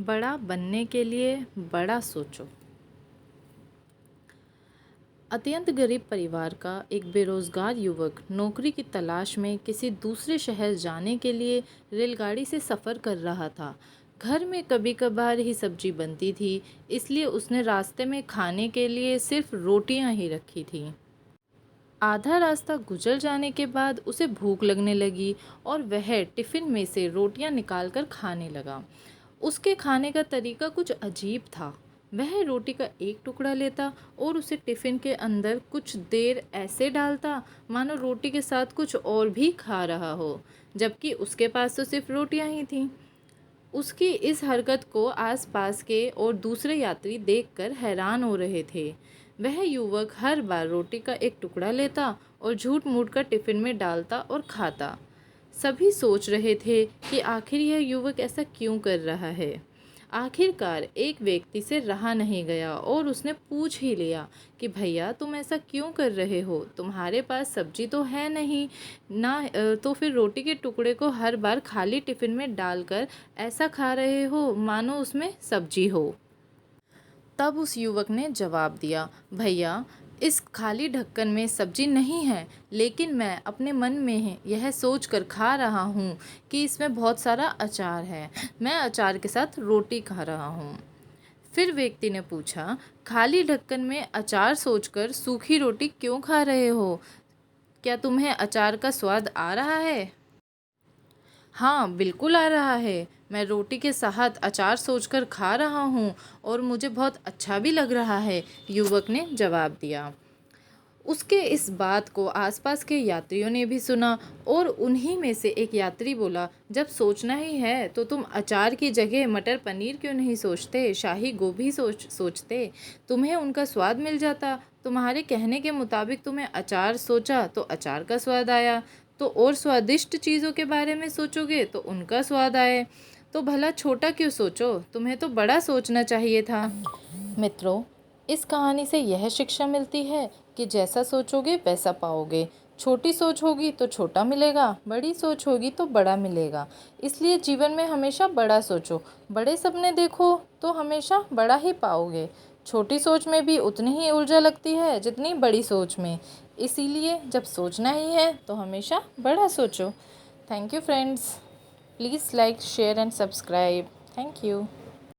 बड़ा बनने के लिए बड़ा सोचो। अत्यंत गरीब परिवार का एक बेरोजगार युवक नौकरी की तलाश में किसी दूसरे शहर जाने के लिए रेलगाड़ी से सफ़र कर रहा था। घर में कभी कभार ही सब्जी बनती थी, इसलिए उसने रास्ते में खाने के लिए सिर्फ रोटियां ही रखी थीं। आधा रास्ता गुजर जाने के बाद उसे भूख लगने लगी और वह टिफ़िन में से रोटियां निकालकर खाने लगा। उसके खाने का तरीका कुछ अजीब था। वह रोटी का एक टुकड़ा लेता और उसे टिफ़िन के अंदर कुछ देर ऐसे डालता मानो रोटी के साथ कुछ और भी खा रहा हो, जबकि उसके पास तो सिर्फ रोटियां ही थीं। उसकी इस हरकत को आसपास के और दूसरे यात्री देखकर हैरान हो रहे थे। वह युवक हर बार रोटी का एक टुकड़ा लेता और झूठ मूठ कर टिफ़िन में डालता और खाता। सभी सोच रहे थे कि आखिर यह युवक ऐसा क्यों कर रहा है। आखिरकार एक व्यक्ति से रहा नहीं गया और उसने पूछ ही लिया कि भैया, तुम ऐसा क्यों कर रहे हो? तुम्हारे पास सब्जी तो है नहीं ना, तो फिर रोटी के टुकड़े को हर बार खाली टिफ़िन में डालकर ऐसा खा रहे हो मानो उसमें सब्जी हो। तब उस युवक ने जवाब दिया, भैया, इस खाली ढक्कन में सब्जी नहीं है, लेकिन मैं अपने मन में यह सोच कर खा रहा हूँ कि इसमें बहुत सारा अचार है। मैं अचार के साथ रोटी खा रहा हूँ। फिर व्यक्ति ने पूछा, खाली ढक्कन में अचार सोचकर सूखी रोटी क्यों खा रहे हो? क्या तुम्हें अचार का स्वाद आ रहा है? हाँ, बिल्कुल आ रहा है। मैं रोटी के साथ अचार सोचकर खा रहा हूँ और मुझे बहुत अच्छा भी लग रहा है, युवक ने जवाब दिया। उसके इस बात को आसपास के यात्रियों ने भी सुना और उन्हीं में से एक यात्री बोला, जब सोचना ही है तो तुम अचार की जगह मटर पनीर क्यों नहीं सोचते, शाही गोभी सोचते, तुम्हें उनका स्वाद मिल जाता। तुम्हारे कहने के मुताबिक तुमने अचार सोचा तो अचार का स्वाद आया, तो और स्वादिष्ट चीज़ों के बारे में सोचोगे तो उनका स्वाद आए। तो भला छोटा क्यों सोचो, तुम्हें तो बड़ा सोचना चाहिए था। मित्रों, इस कहानी से यह शिक्षा मिलती है कि जैसा सोचोगे वैसा पाओगे। छोटी सोच होगी तो छोटा मिलेगा, बड़ी सोच होगी तो बड़ा मिलेगा। इसलिए जीवन में हमेशा बड़ा सोचो, बड़े सपने देखो तो हमेशा बड़ा ही पाओगे। छोटी सोच में भी उतनी ही ऊर्जा लगती है जितनी बड़ी सोच में। इसीलिए जब सोचना ही है तो हमेशा बड़ा सोचो। Thank you friends. Please like, share and subscribe. Thank you.